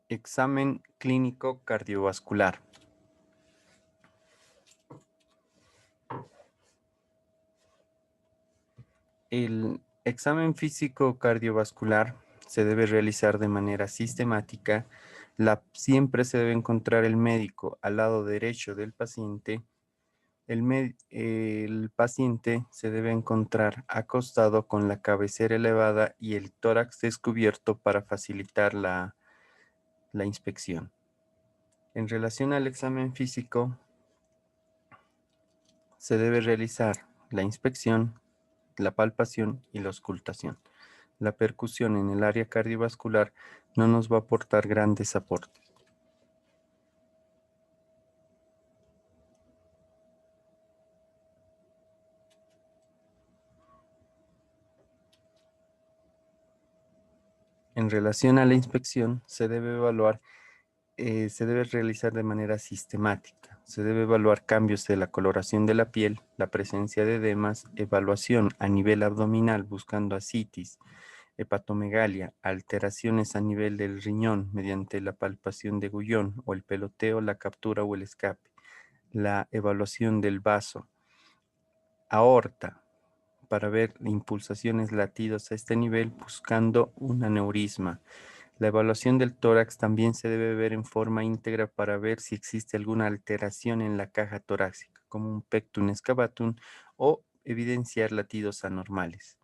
Examen clínico cardiovascular. El examen físico cardiovascular se debe realizar de manera sistemática. Siempre se debe encontrar el médico al lado derecho del paciente. El paciente se debe encontrar acostado con la cabecera elevada y el tórax descubierto para facilitar la inspección. En relación al examen físico, se debe realizar la inspección, la palpación y la auscultación. La percusión en el área cardiovascular no nos va a aportar grandes aportes. En relación a la inspección, se debe realizar de manera sistemática. Se debe evaluar cambios de la coloración de la piel, la presencia de edemas, evaluación a nivel abdominal buscando ascitis, hepatomegalia, alteraciones a nivel del riñón mediante la palpación de Gullón o el peloteo, la captura o el escape, la evaluación del vaso, aorta, para ver impulsaciones latidos a este nivel buscando un aneurisma. La evaluación del tórax también se debe ver en forma íntegra para ver si existe alguna alteración en la caja torácica, como un pectum excavatum o evidenciar latidos anormales.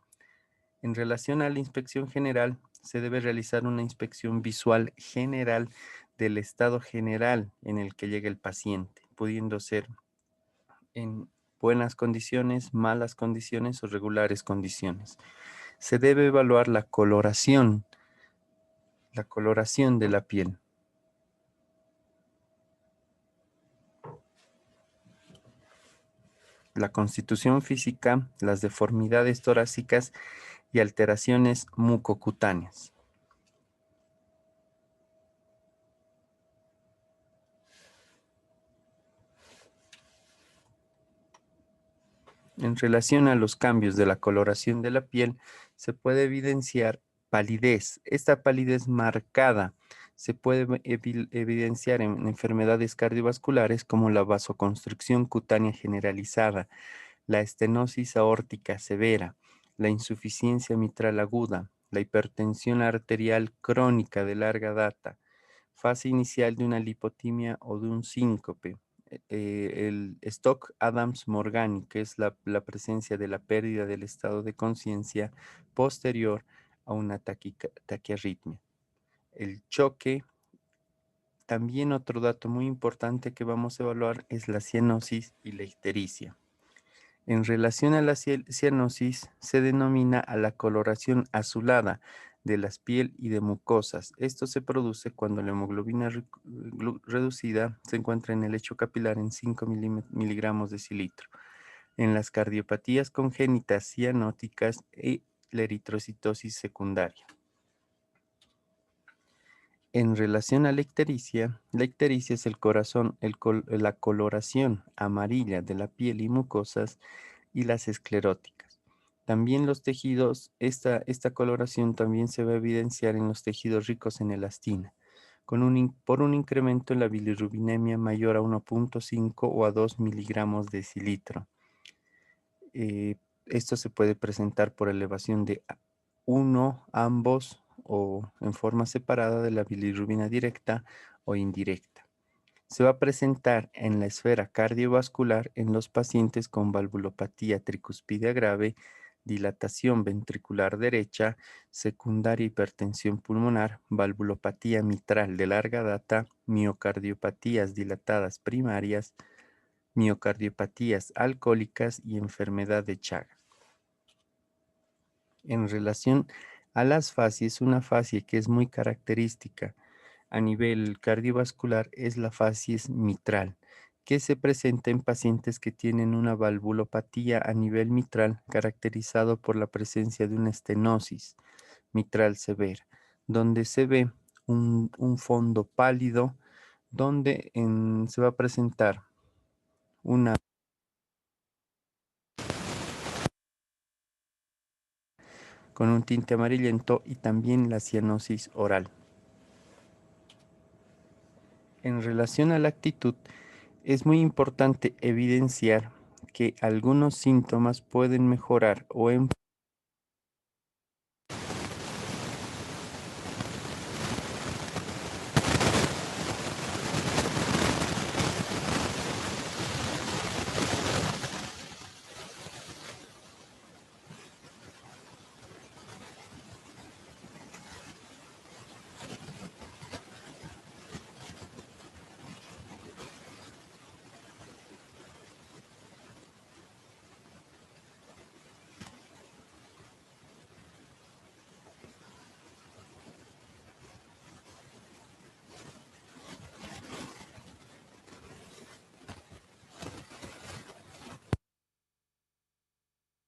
En relación a la inspección general, se debe realizar una inspección visual general del estado general en el que llega el paciente, pudiendo ser en buenas condiciones, malas condiciones o regulares condiciones. Se debe evaluar la coloración de la piel. La constitución física, las deformidades torácicas y alteraciones mucocutáneas. En relación a los cambios de la coloración de la piel, se puede evidenciar palidez. Esta palidez marcada se puede evidenciar en enfermedades cardiovasculares como la vasoconstricción cutánea generalizada, la estenosis aórtica severa, la insuficiencia mitral aguda, la hipertensión arterial crónica de larga data, fase inicial de una lipotimia o de un síncope, el Stock-Adams-Morgani, que es la presencia de la pérdida del estado de conciencia posterior a una taquiarritmia. El choque, también otro dato muy importante que vamos a evaluar es la cianosis y la ictericia. En relación a la cianosis, se denomina a la coloración azulada de las piel y de mucosas. Esto se produce cuando la hemoglobina reducida se encuentra en el lecho capilar en 5 miligramos de cilitro. En las cardiopatías congénitas cianóticas y la eritrocitosis secundaria. En relación a la ictericia es el corazón, la coloración amarilla de la piel y mucosas y las escleróticas. También los tejidos, esta coloración también se va a evidenciar en los tejidos ricos en elastina, por un incremento en la bilirrubinemia mayor a 1.5 o a 2 miligramos de cilitro. Esto se puede presentar por elevación de uno, ambos o en forma separada de la bilirrubina directa o indirecta. Se va a presentar en la esfera cardiovascular en los pacientes con valvulopatía tricuspidia grave, dilatación ventricular derecha, secundaria hipertensión pulmonar, valvulopatía mitral de larga data, miocardiopatías dilatadas primarias, miocardiopatías alcohólicas y enfermedad de Chagas. En relación a las facies, una facie que es muy característica a nivel cardiovascular es la facies mitral, que se presenta en pacientes que tienen una valvulopatía a nivel mitral caracterizado por la presencia de una estenosis mitral severa, donde se ve un fondo pálido, donde se va a presentar una con un tinte amarillento y también la cianosis oral. En relación a la actitud, es muy importante evidenciar que algunos síntomas pueden mejorar o empeorar.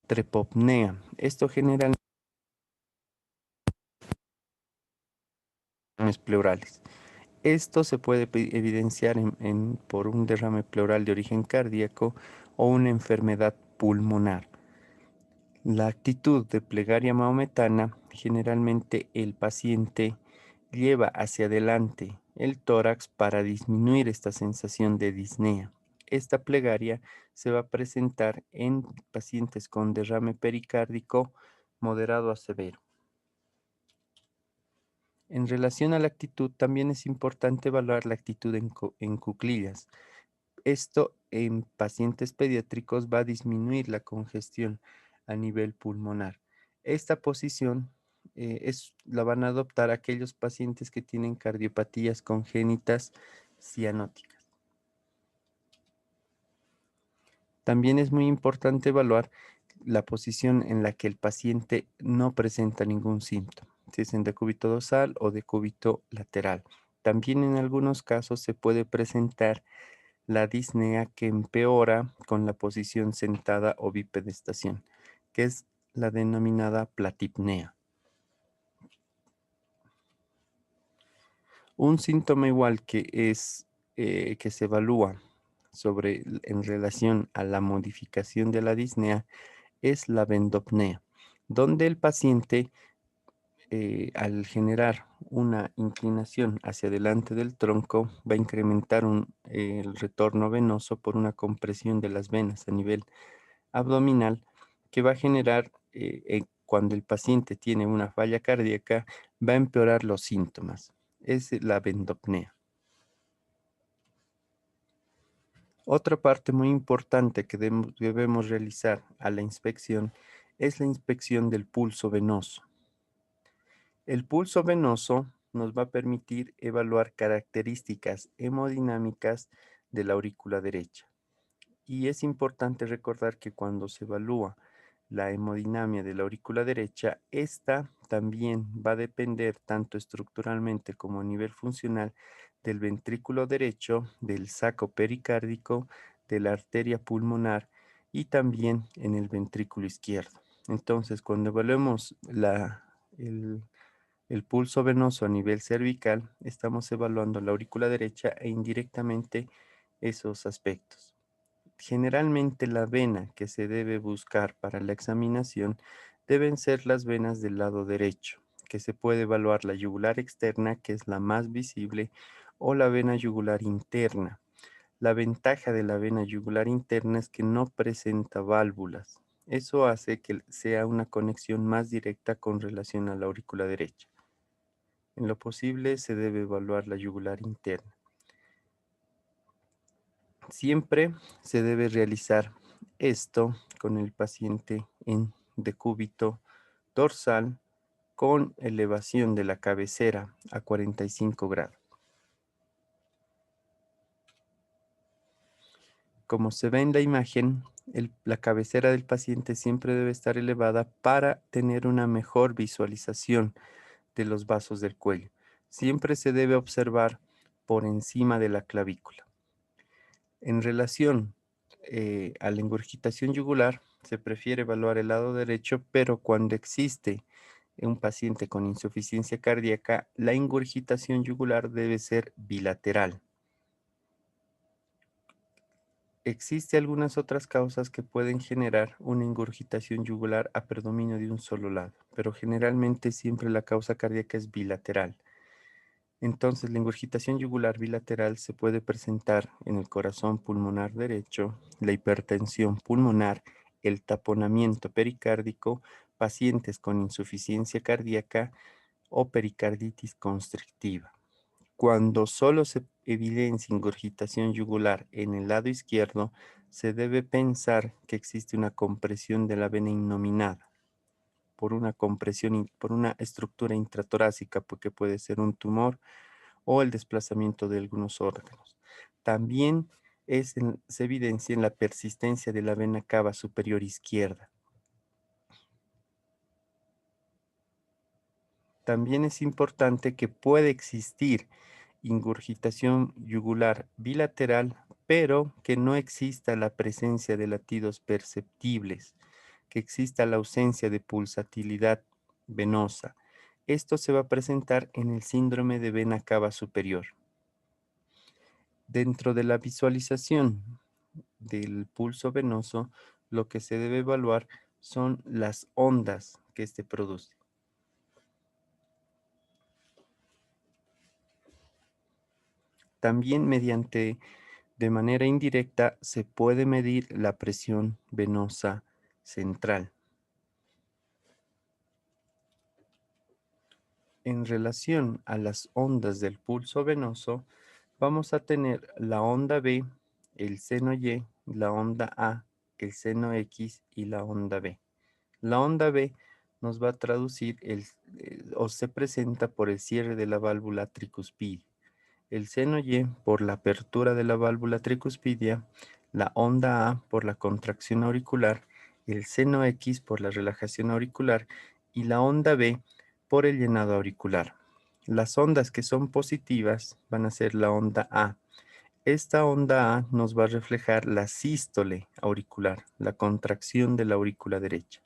Trepopnea. Esto generalmente es pleurales. Esto se puede evidenciar por un derrame pleural de origen cardíaco o una enfermedad pulmonar. La actitud de plegaria mahometana, generalmente el paciente lleva hacia adelante el tórax para disminuir esta sensación de disnea. Esta plegaria se va a presentar en pacientes con derrame pericárdico moderado a severo. En relación a la actitud, también es importante evaluar la actitud en cuclillas. Esto en pacientes pediátricos va a disminuir la congestión a nivel pulmonar. Esta posición la van a adoptar aquellos pacientes que tienen cardiopatías congénitas cianóticas. También es muy importante evaluar la posición en la que el paciente no presenta ningún síntoma, si es en decúbito dorsal o decúbito lateral. También en algunos casos se puede presentar la disnea que empeora con la posición sentada o bipedestación, que es la denominada platipnea. Un síntoma igual que se evalúa en relación a la modificación de la disnea es la bendopnea, donde el paciente al generar una inclinación hacia adelante del tronco va a incrementar el retorno venoso por una compresión de las venas a nivel abdominal que va a generar, cuando el paciente tiene una falla cardíaca, va a empeorar los síntomas. Es la bendopnea. Otra parte muy importante que debemos realizar a la inspección es la inspección del pulso venoso. El pulso venoso nos va a permitir evaluar características hemodinámicas de la aurícula derecha. Y es importante recordar que cuando se evalúa la hemodinamia de la aurícula derecha, esta también va a depender tanto estructuralmente como a nivel funcional del ventrículo derecho, del saco pericárdico, de la arteria pulmonar y también en el ventrículo izquierdo. Entonces, cuando evaluemos el pulso venoso a nivel cervical, estamos evaluando la aurícula derecha e indirectamente esos aspectos. Generalmente la vena que se debe buscar para la examinación deben ser las venas del lado derecho, que se puede evaluar la yugular externa, que es la más visible, o la vena yugular interna. La ventaja de la vena yugular interna es que no presenta válvulas. Eso hace que sea una conexión más directa con relación a la aurícula derecha. En lo posible se debe evaluar la yugular interna. Siempre se debe realizar esto con el paciente en decúbito dorsal con elevación de la cabecera a 45 grados. Como se ve en la imagen, la cabecera del paciente siempre debe estar elevada para tener una mejor visualización de los vasos del cuello. Siempre se debe observar por encima de la clavícula. En relación a la ingurgitación yugular, se prefiere evaluar el lado derecho, pero cuando existe un paciente con insuficiencia cardíaca, la ingurgitación yugular debe ser bilateral. Existe algunas otras causas que pueden generar una ingurgitación yugular a predominio de un solo lado, pero generalmente siempre la causa cardíaca es bilateral. Entonces, la ingurgitación yugular bilateral se puede presentar en el corazón pulmonar derecho, la hipertensión pulmonar, el taponamiento pericárdico, pacientes con insuficiencia cardíaca o pericarditis constrictiva. Cuando solo se evidencia ingurgitación yugular en el lado izquierdo, se debe pensar que existe una compresión de la vena innominada por una compresión, por una estructura intratorácica, porque puede ser un tumor o el desplazamiento de algunos órganos. También se evidencia en la persistencia de la vena cava superior izquierda. También es importante que puede existir ingurgitación yugular bilateral, pero que no exista la presencia de latidos perceptibles, que exista la ausencia de pulsatilidad venosa. Esto se va a presentar en el síndrome de vena cava superior. Dentro de la visualización del pulso venoso, lo que se debe evaluar son las ondas que éste produce. También de manera indirecta, se puede medir la presión venosa central. En relación a las ondas del pulso venoso, vamos a tener la onda B, el seno Y, la onda A, el seno X y la onda B. La onda B nos va a traducir o se presenta por el cierre de la válvula tricuspidia. El seno Y por la apertura de la válvula tricuspidia, la onda A por la contracción auricular, el seno X por la relajación auricular y la onda B por el llenado auricular. Las ondas que son positivas van a ser la onda A. Esta onda A nos va a reflejar la sístole auricular, la contracción de la aurícula derecha.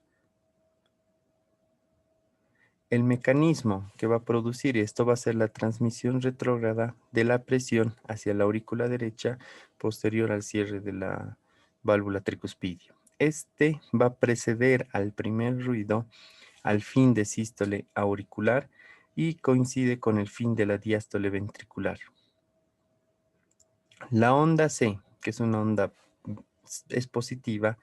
El mecanismo que va a producir esto va a ser la transmisión retrógrada de la presión hacia la aurícula derecha posterior al cierre de la válvula tricuspidia. Este va a preceder al primer ruido al fin de sístole auricular y coincide con el fin de la diástole ventricular. La onda C, que es una onda es positiva,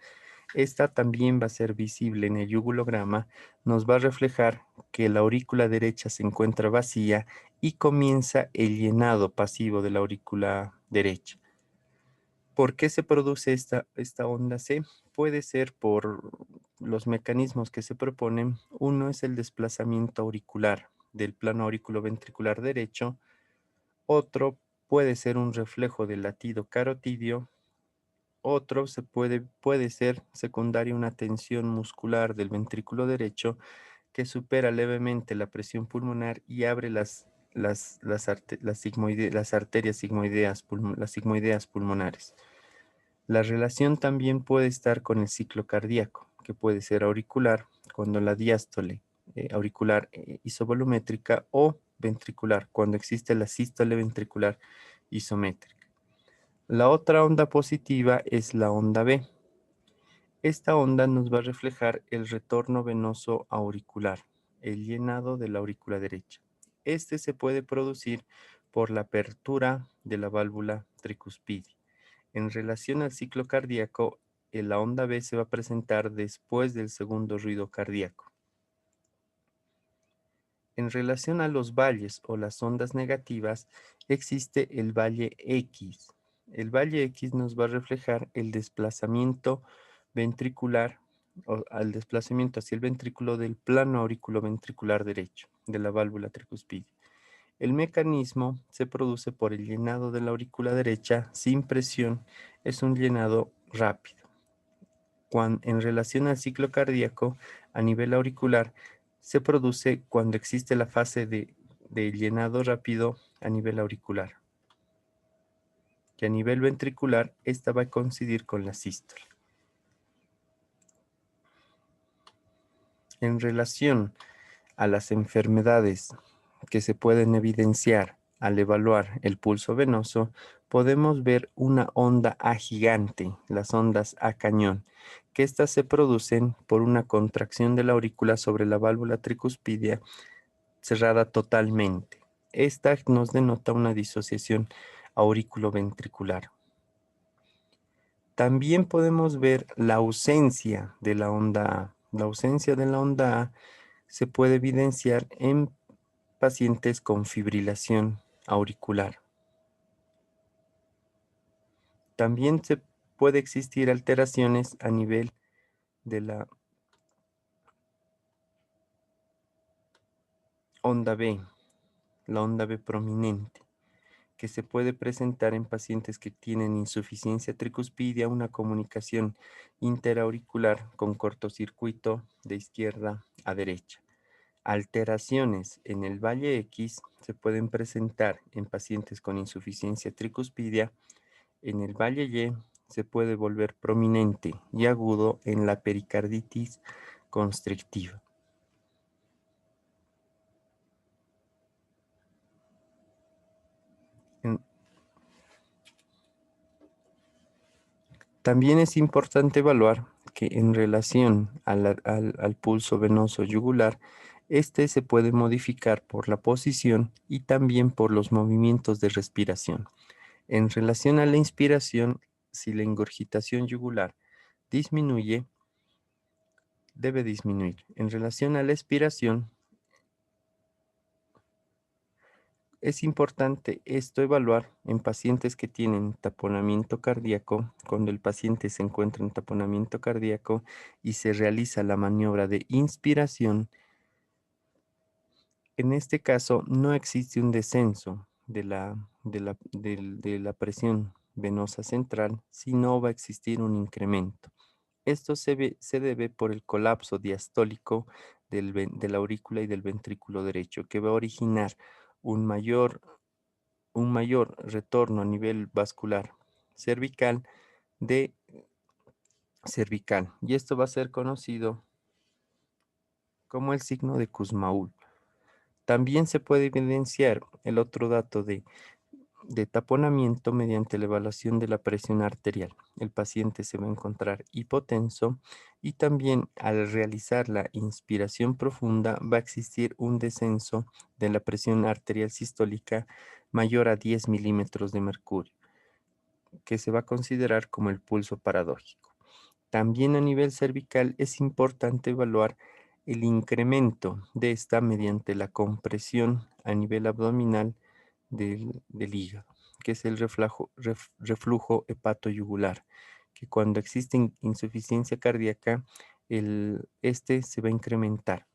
esta también va a ser visible en el yugulograma, nos va a reflejar que la aurícula derecha se encuentra vacía y comienza el llenado pasivo de la aurícula derecha. ¿Por qué se produce esta onda C? Puede ser por los mecanismos que se proponen. Uno es el desplazamiento auricular del plano auriculoventricular derecho. Otro puede ser un reflejo del latido carotidio. Otro puede ser secundario una tensión muscular del ventrículo derecho que supera levemente la presión pulmonar y abre las arterias sigmoideas, las sigmoideas pulmonares. La relación también puede estar con el ciclo cardíaco, que puede ser auricular, cuando la diástole auricular isovolumétrica o ventricular, cuando existe la sístole ventricular isométrica. La otra onda positiva es la onda B. Esta onda nos va a reflejar el retorno venoso auricular, el llenado de la aurícula derecha. Este se puede producir por la apertura de la válvula tricuspidia. En relación al ciclo cardíaco, la onda B se va a presentar después del segundo ruido cardíaco. En relación a los valles o las ondas negativas, existe el valle X. El valle X nos va a reflejar el desplazamiento ventricular o al desplazamiento hacia el ventrículo del plano auriculoventricular derecho de la válvula tricuspidia. El mecanismo se produce por el llenado de la aurícula derecha sin presión, es un llenado rápido. En relación al ciclo cardíaco, a nivel auricular, se produce cuando existe la fase de llenado rápido a nivel auricular, que a nivel ventricular, esta va a coincidir con la sístole. En relación a las enfermedades que se pueden evidenciar al evaluar el pulso venoso, podemos ver una onda A gigante, las ondas A cañón, que estas se producen por una contracción de la aurícula sobre la válvula tricuspidia cerrada totalmente. Esta nos denota una disociación auriculoventricular. También podemos ver la ausencia de la onda A. La ausencia de la onda A se puede evidenciar en pacientes con fibrilación auricular. También se puede existir alteraciones a nivel de la onda B, la onda B prominente, que se puede presentar en pacientes que tienen insuficiencia tricuspidia, una comunicación interauricular con cortocircuito de izquierda a derecha. Alteraciones en el valle X se pueden presentar en pacientes con insuficiencia tricuspidia. En el valle Y se puede volver prominente y agudo en la pericarditis constrictiva. También es importante evaluar que en relación al pulso venoso yugular, este se puede modificar por la posición y también por los movimientos de respiración. En relación a la inspiración, si la ingurgitación yugular disminuye, debe disminuir. En relación a la expiración, es importante esto evaluar en pacientes que tienen taponamiento cardíaco, cuando el paciente se encuentra en taponamiento cardíaco y se realiza la maniobra de inspiración. En este caso, no existe un descenso de la presión venosa central, sino va a existir un incremento. Esto se debe por el colapso diastólico de la aurícula y del ventrículo derecho, que va a originar un mayor retorno a nivel vascular cervical de cervical. Y esto va a ser conocido como el signo de Kussmaul. También se puede evidenciar el otro dato de taponamiento mediante la evaluación de la presión arterial. El paciente se va a encontrar hipotenso y también al realizar la inspiración profunda va a existir un descenso de la presión arterial sistólica mayor a 10 milímetros de mercurio, que se va a considerar como el pulso paradójico. También a nivel cervical es importante evaluar el incremento de esta mediante la compresión a nivel abdominal del hígado, que es el reflujo hepatoyugular, que cuando existe insuficiencia cardíaca, este se va a incrementar.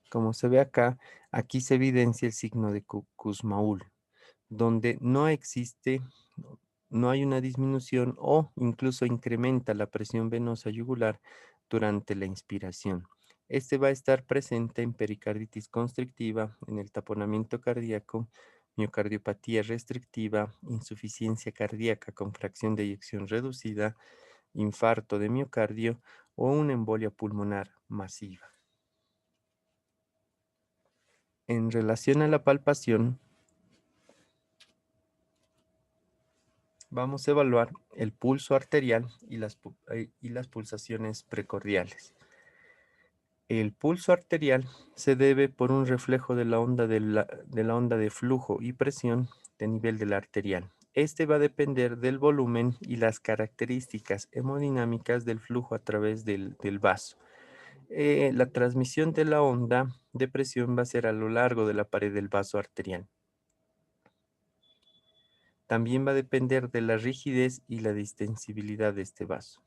Como se ve acá, aquí se evidencia el signo de Kussmaul, donde no hay una disminución o incluso incrementa la presión venosa yugular durante la inspiración. Este va a estar presente en pericarditis constrictiva, en el taponamiento cardíaco, miocardiopatía restrictiva, insuficiencia cardíaca con fracción de eyección reducida, infarto de miocardio o una embolia pulmonar masiva. En relación a la palpación, vamos a evaluar el pulso arterial y las pulsaciones precordiales. El pulso arterial se debe por un reflejo de la onda de flujo y presión de nivel del arterial. Este va a depender del volumen y las características hemodinámicas del flujo a través del vaso. La transmisión de la onda de presión va a ser a lo largo de la pared del vaso arterial. También va a depender de la rigidez y la distensibilidad de este vaso.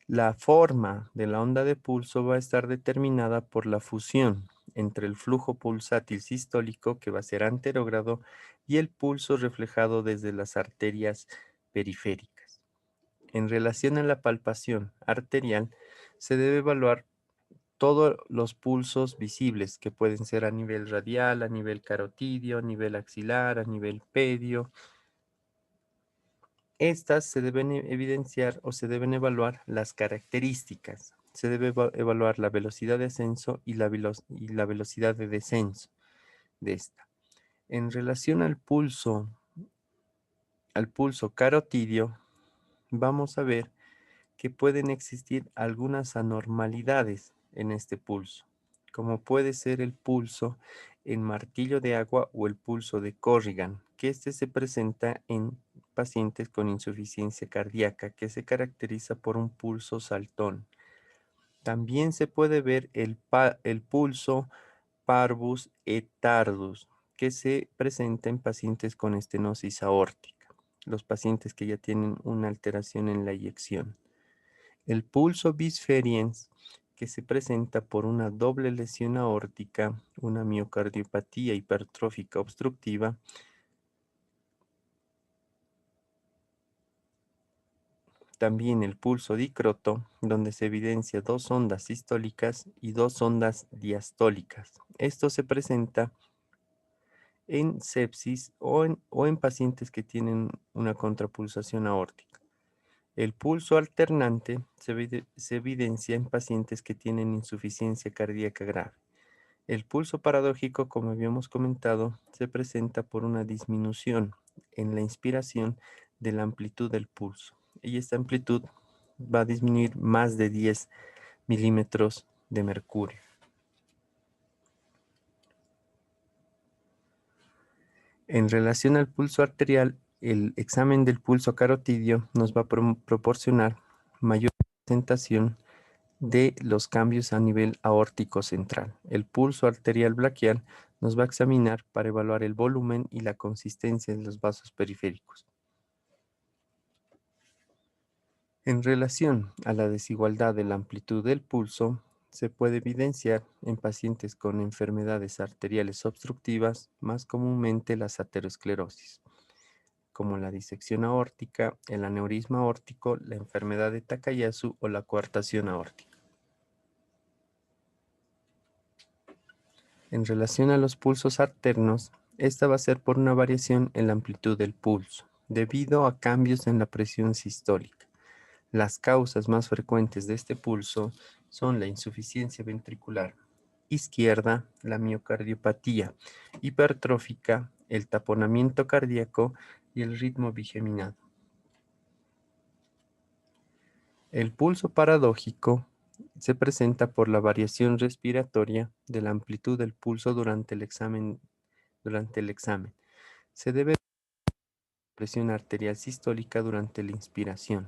La forma de la onda de pulso va a estar determinada por la fusión entre el flujo pulsátil sistólico, que va a ser anterógrado, y el pulso reflejado desde las arterias periféricas. En relación a la palpación arterial, se debe evaluar todos los pulsos visibles, que pueden ser a nivel radial, a nivel carotidio, a nivel axilar, a nivel pedio. Estas se deben evidenciar o se deben evaluar las características. Se debe evaluar la velocidad de ascenso y la velocidad de descenso de esta. En relación al pulso carotidio, vamos a ver que pueden existir algunas anormalidades en este pulso, como puede ser el pulso en martillo de agua o el pulso de Corrigan, que este se presenta en pacientes con insuficiencia cardíaca, que se caracteriza por un pulso saltón. También se puede ver el pulso parvus et tardus, que se presenta en pacientes con estenosis aórtica, los pacientes que ya tienen una alteración en la eyección. El pulso bisferiens, que se presenta por una doble lesión aórtica, una miocardiopatía hipertrófica obstructiva. También el pulso dicroto, donde se evidencia dos ondas sistólicas y dos ondas diastólicas. Esto se presenta en sepsis o en pacientes que tienen una contrapulsación aórtica. El pulso alternante se evidencia en pacientes que tienen insuficiencia cardíaca grave. El pulso paradójico, como habíamos comentado, se presenta por una disminución en la inspiración de la amplitud del pulso. Y esta amplitud va a disminuir más de 10 milímetros de mercurio. En relación al pulso arterial, el examen del pulso carotidio nos va a proporcionar mayor presentación de los cambios a nivel aórtico central. El pulso arterial braquial nos va a examinar para evaluar el volumen y la consistencia de los vasos periféricos. En relación a la desigualdad de la amplitud del pulso, se puede evidenciar en pacientes con enfermedades arteriales obstructivas, más comúnmente las aterosclerosis, como la disección aórtica, el aneurisma aórtico, la enfermedad de Takayasu o la coartación aórtica. En relación a los pulsos alternos, esta va a ser por una variación en la amplitud del pulso, debido a cambios en la presión sistólica. Las causas más frecuentes de este pulso son la insuficiencia ventricular izquierda, la miocardiopatía hipertrófica, el taponamiento cardíaco y el ritmo bigeminado. El pulso paradójico se presenta por la variación respiratoria de la amplitud del pulso durante el examen. Se debe a la presión arterial sistólica durante la inspiración.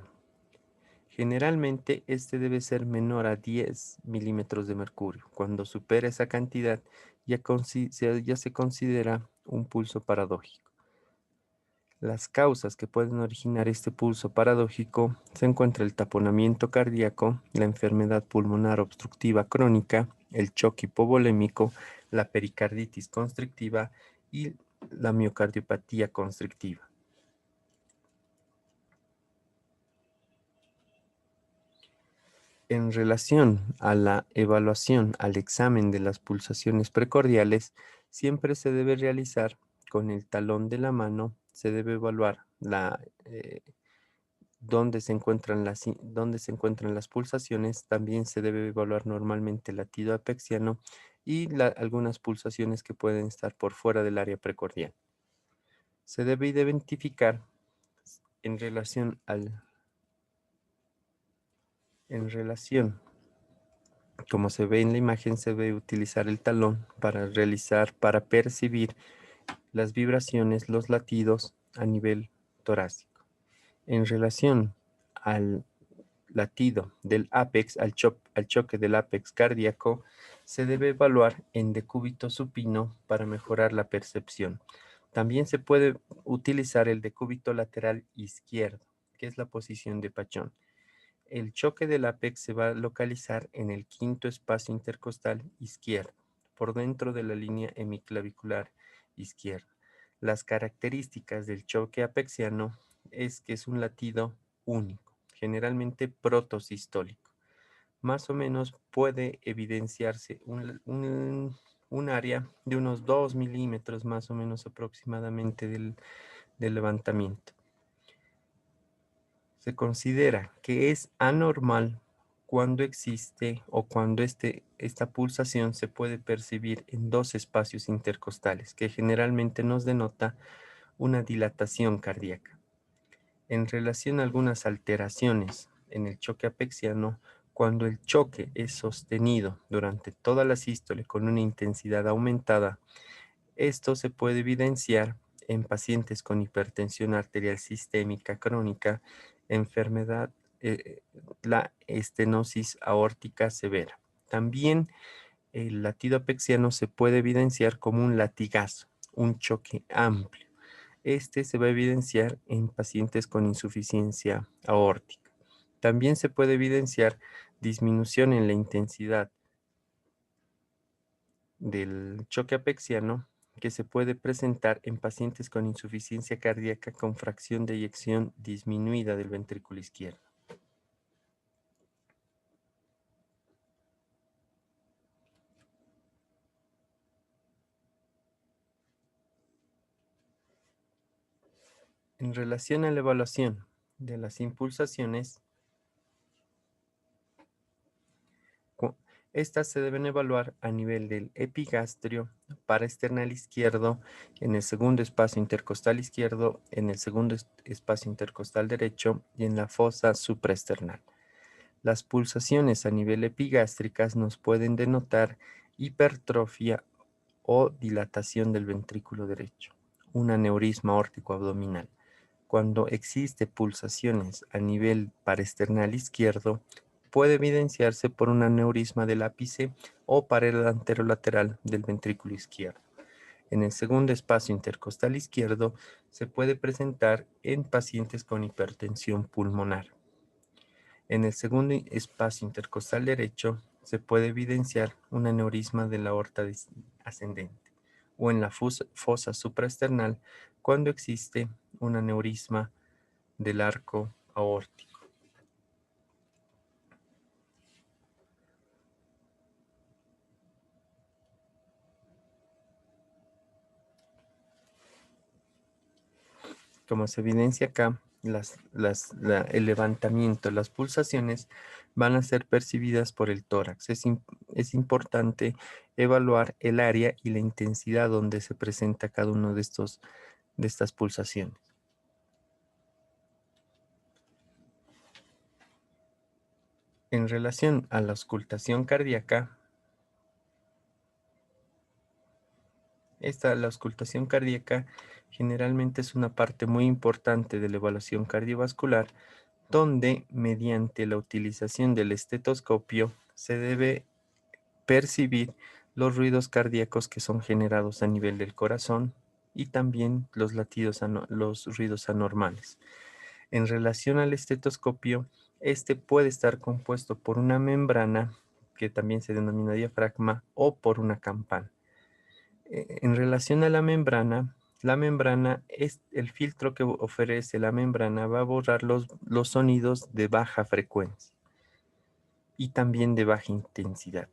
Generalmente, este debe ser menor a 10 milímetros de mercurio. Cuando supera esa cantidad, ya se considera un pulso paradójico. Las causas que pueden originar este pulso paradójico se encuentra el taponamiento cardíaco, la enfermedad pulmonar obstructiva crónica, el choque hipovolémico, la pericarditis constrictiva y la miocardiopatía constrictiva. En relación a la evaluación al examen de las pulsaciones precordiales, siempre se debe realizar con el talón de la mano, se debe evaluar dónde se encuentran las pulsaciones, también se debe evaluar normalmente el latido apexiano y algunas pulsaciones que pueden estar por fuera del área precordial. Se debe identificar en relación como se ve en la imagen, se debe utilizar el talón para percibir las vibraciones, los latidos a nivel torácico. En relación al latido del ápex, al choque del ápex cardíaco, se debe evaluar en decúbito supino para mejorar la percepción. También se puede utilizar el decúbito lateral izquierdo, que es la posición de Pachón. El choque del ápex se va a localizar en el quinto espacio intercostal izquierdo, por dentro de la línea hemiclavicular izquierda. Las características del choque apexiano es que es un latido único, generalmente protosistólico. Más o menos puede evidenciarse un área de unos 2 milímetros más o menos aproximadamente del levantamiento. Se considera que es anormal cuando existe o cuando esta pulsación se puede percibir en dos espacios intercostales, que generalmente nos denota una dilatación cardíaca. En relación a algunas alteraciones en el choque apexiano, Cuando el choque es sostenido durante toda la sístole con una intensidad aumentada, esto se puede evidenciar en pacientes con hipertensión arterial sistémica crónica, enfermedad, la estenosis aórtica severa. También el latido apexiano se puede evidenciar como un latigazo, un choque amplio. Este se va a evidenciar en pacientes con insuficiencia aórtica. También se puede evidenciar disminución en la intensidad del choque apexiano que se puede presentar en pacientes con insuficiencia cardíaca con fracción de eyección disminuida del ventrículo izquierdo. En relación a la evaluación de las impulsaciones, estas se deben evaluar a nivel del epigastrio, paraesternal izquierdo, en el segundo espacio intercostal izquierdo, en el segundo espacio intercostal derecho y en la fosa supraesternal. Las pulsaciones a nivel epigástricas nos pueden denotar hipertrofia o dilatación del ventrículo derecho, un aneurisma aórtico abdominal. Cuando existe pulsaciones a nivel paraesternal izquierdo, puede evidenciarse por un aneurisma del ápice o pared anterolateral del ventrículo izquierdo. En el segundo espacio intercostal izquierdo se puede presentar en pacientes con hipertensión pulmonar. En el segundo espacio intercostal derecho se puede evidenciar un aneurisma de la aorta ascendente o en la fosa supraesternal cuando existe un aneurisma del arco aórtico. Como se evidencia acá, el levantamiento, las pulsaciones van a ser percibidas por el tórax. Es importante evaluar el área y la intensidad donde se presenta cada uno de estas pulsaciones. En relación a la auscultación cardíaca, la auscultación cardíaca generalmente es una parte muy importante de la evaluación cardiovascular, donde mediante la utilización del estetoscopio se debe percibir los ruidos cardíacos que son generados a nivel del corazón y también los los ruidos anormales. En relación al estetoscopio, este puede estar compuesto por una membrana, que también se denomina diafragma, o por una campana. En relación a la membrana es el filtro que ofrece la membrana, va a borrar los sonidos de baja frecuencia y también de baja intensidad.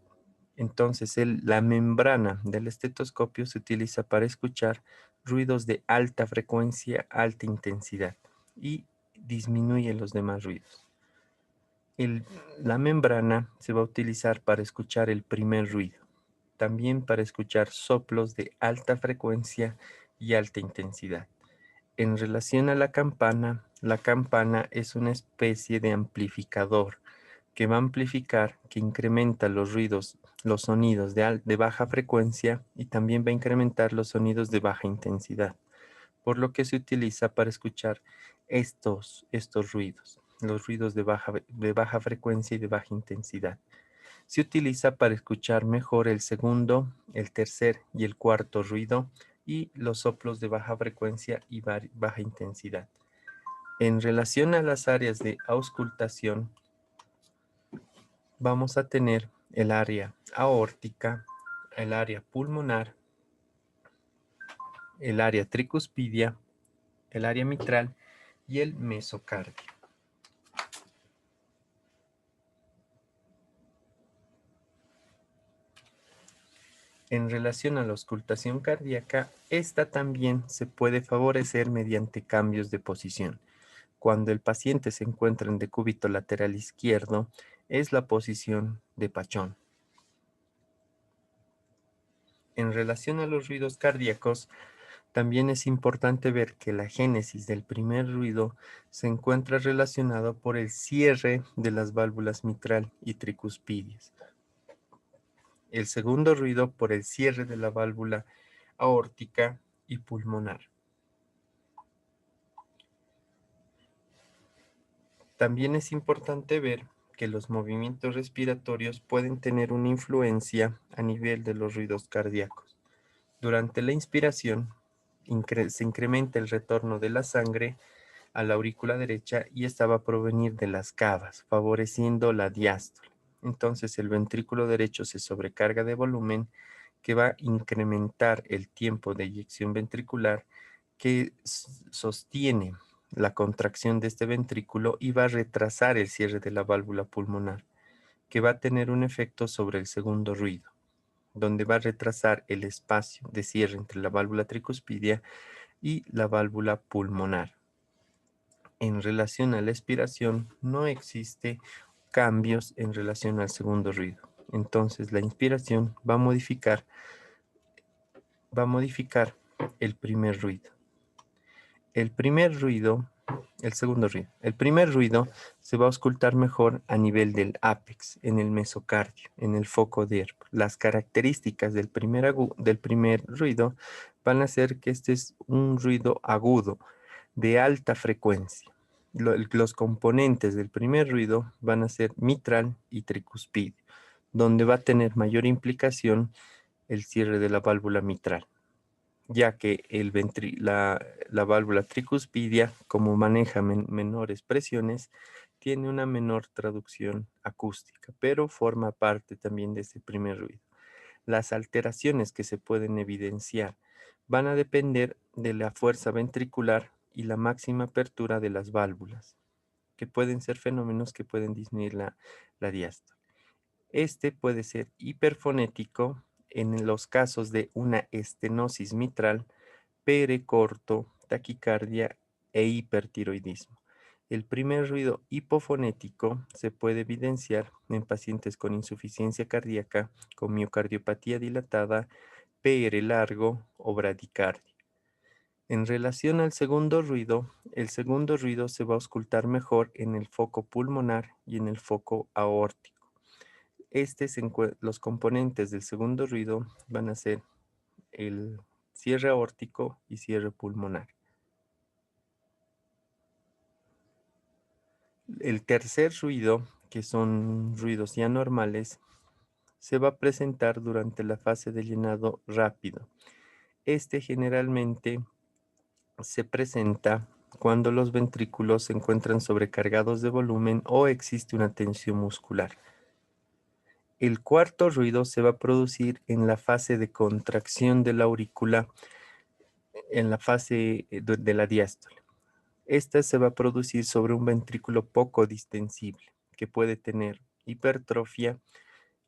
Entonces, la membrana del estetoscopio se utiliza para escuchar ruidos de alta frecuencia, alta intensidad y disminuye los demás ruidos. La membrana se va a utilizar para escuchar el primer ruido, también para escuchar soplos de alta frecuencia y alta intensidad. En relación a la campana es una especie de amplificador que va a amplificar, que incrementa los ruidos, los sonidos de baja frecuencia y también va a incrementar los sonidos de baja intensidad, por lo que se utiliza para escuchar estos ruidos, los ruidos de baja frecuencia y de baja intensidad. Se utiliza para escuchar mejor el segundo, el tercer y el cuarto ruido y los soplos de baja frecuencia y baja intensidad. En relación a las áreas de auscultación, vamos a tener el área aórtica, el área pulmonar, el área tricuspidia, el área mitral y el mesocardio. En relación a la auscultación cardíaca, esta también se puede favorecer mediante cambios de posición. Cuando el paciente se encuentra en decúbito lateral izquierdo, es la posición de Pachón. En relación a los ruidos cardíacos, También es importante ver que la génesis del primer ruido se encuentra relacionado por el cierre de las válvulas mitral y tricuspidias. El segundo ruido por el cierre de la válvula aórtica y pulmonar. También es importante ver que los movimientos respiratorios pueden tener una influencia a nivel de los ruidos cardíacos. Durante la inspiración se incrementa el retorno de la sangre a la aurícula derecha y esta va a provenir de las cavas, favoreciendo la diástole. Entonces el ventrículo derecho se sobrecarga de volumen que va a incrementar el tiempo de eyección ventricular que sostiene la contracción de este ventrículo y va a retrasar el cierre de la válvula pulmonar, que va a tener un efecto sobre el segundo ruido, donde va a retrasar el espacio de cierre entre la válvula tricuspidia y la válvula pulmonar. En relación a la expiración, no existe cambios en relación al segundo ruido. Entonces, la inspiración va a modificar el primer ruido. El segundo ruido. El primer ruido se va a auscultar mejor a nivel del ápex, en el mesocardio, en el foco de Erbach. Las características del primer ruido van a ser que este es un ruido agudo, de alta frecuencia. Los componentes del primer ruido van a ser mitral y tricuspidio, donde va a tener mayor implicación el cierre de la válvula mitral, ya que la válvula tricuspidia, como maneja menores presiones, tiene una menor traducción acústica, pero forma parte también de ese primer ruido. Las alteraciones que se pueden evidenciar van a depender de la fuerza ventricular y la máxima apertura de las válvulas, que pueden ser fenómenos que pueden disminuir la diástole. Este puede ser hiperfonético en los casos de una estenosis mitral, perecorto, taquicardia e hipertiroidismo. El primer ruido hipofonético se puede evidenciar en pacientes con insuficiencia cardíaca, con miocardiopatía dilatada, PR largo o bradicardia. En relación al segundo ruido, el segundo ruido se va a auscultar mejor en el foco pulmonar y en el foco aórtico. Los componentes del segundo ruido van a ser el cierre aórtico y cierre pulmonar. El tercer ruido, que son ruidos ya normales, se va a presentar durante la fase de llenado rápido. Este generalmente se presenta cuando los ventrículos se encuentran sobrecargados de volumen o existe una tensión muscular. El cuarto ruido se va a producir en la fase de contracción de la aurícula, en la fase de la diástole. Esta se va a producir sobre un ventrículo poco distensible, que puede tener hipertrofia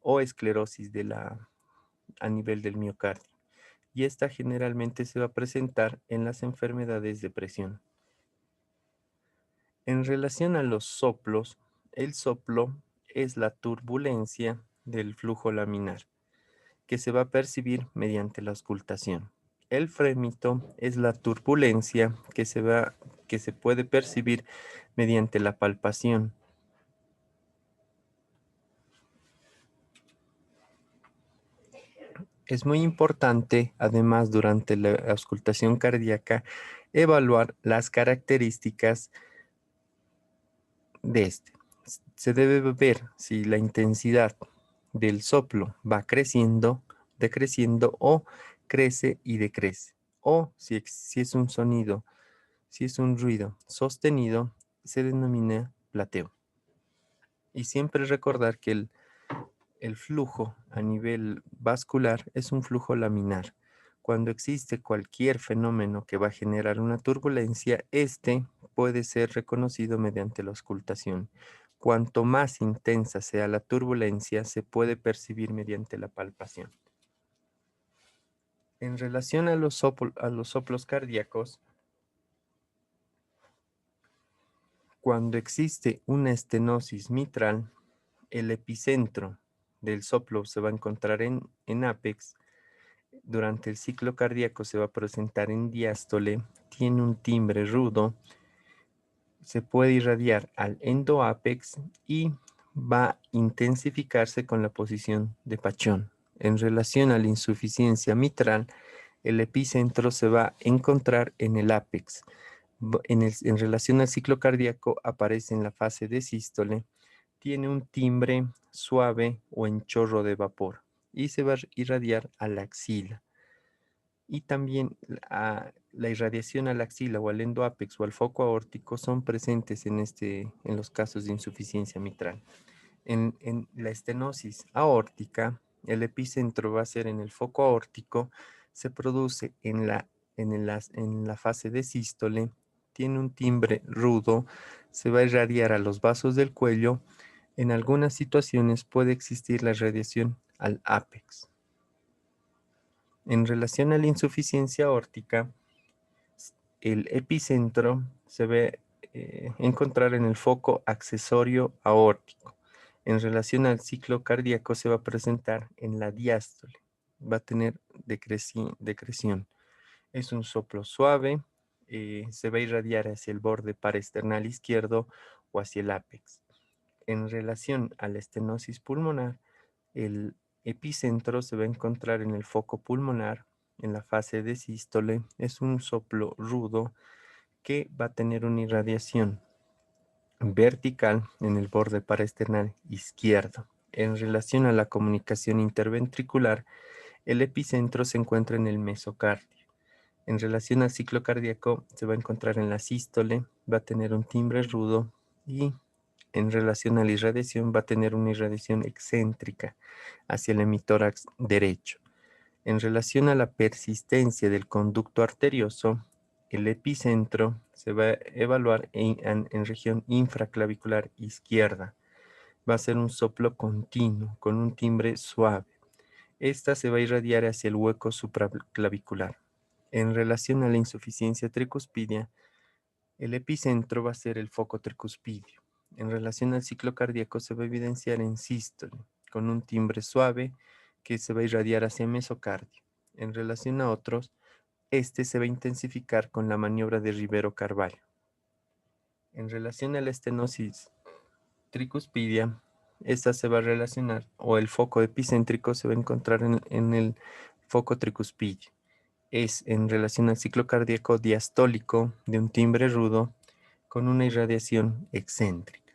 o esclerosis a nivel del miocardio. Y esta generalmente se va a presentar en las enfermedades de presión. En relación a los soplos, el soplo es la turbulencia del flujo laminar, que se va a percibir mediante la auscultación. El frémito es la turbulencia que se puede percibir mediante la palpación. Es muy importante, además, durante la auscultación cardíaca, evaluar las características de este. Se debe ver si la intensidad del soplo va creciendo, decreciendo o crece y decrece. O si es un sonido, si es un ruido sostenido, se denomina plateo. Y siempre recordar que el flujo a nivel vascular es un flujo laminar. Cuando existe cualquier fenómeno que va a generar una turbulencia, este puede ser reconocido mediante la auscultación. Cuanto más intensa sea la turbulencia, se puede percibir mediante la palpación. En relación a los soplos cardíacos, cuando existe una estenosis mitral, el epicentro del soplo se va a encontrar en ápex. durante el ciclo cardíaco se va a presentar en diástole, tiene un timbre rudo, se puede irradiar al endoápex y va a intensificarse con la posición de Pachón. En relación a la insuficiencia mitral, el epicentro se va a encontrar en el ápex. En relación al ciclo cardíaco, aparece en la fase de sístole, tiene un timbre suave o en chorro de vapor y se va a irradiar a la axila. Y también la irradiación a la axila o al endoápex o al foco aórtico son presentes en los casos de insuficiencia mitral. En la estenosis aórtica, el epicentro va a ser en el foco aórtico, se produce en la fase de sístole, tiene un timbre rudo, se va a irradiar a los vasos del cuello. En algunas situaciones puede existir la radiación al ápex. En relación a la insuficiencia aórtica, el epicentro se ve encontrar en el foco accesorio aórtico. En relación al ciclo cardíaco se va a presentar en la diástole. Va a tener decreción. Es un soplo suave, se va a irradiar hacia el borde paraesternal izquierdo o hacia el ápex. En relación a la estenosis pulmonar, el epicentro se va a encontrar en el foco pulmonar, en la fase de sístole. Es un soplo rudo que va a tener una irradiación vertical en el borde paraesternal izquierdo. En relación a la comunicación interventricular, el epicentro se encuentra en el mesocardio. En relación al ciclo cardíaco, se va a encontrar en la sístole, va a tener un timbre rudo y en relación a la irradiación va a tener una irradiación excéntrica hacia el hemitórax derecho. En relación a la persistencia del conducto arterioso, el epicentro se va a evaluar en región infraclavicular izquierda. Va a ser un soplo continuo con un timbre suave. Esta se va a irradiar hacia el hueco supraclavicular. En relación a la insuficiencia tricuspidia, el epicentro va a ser el foco tricuspidio. En relación al ciclo cardíaco se va a evidenciar en sístole, con un timbre suave que se va a irradiar hacia mesocardio. En relación a otros, este se va a intensificar con la maniobra de Rivero-Carvalho. En relación a la estenosis tricuspidia, esta se va a relacionar, o el foco epicéntrico se va a encontrar en el foco tricuspidio. Es en relación al ciclo cardíaco diastólico de un timbre rudo con una irradiación excéntrica.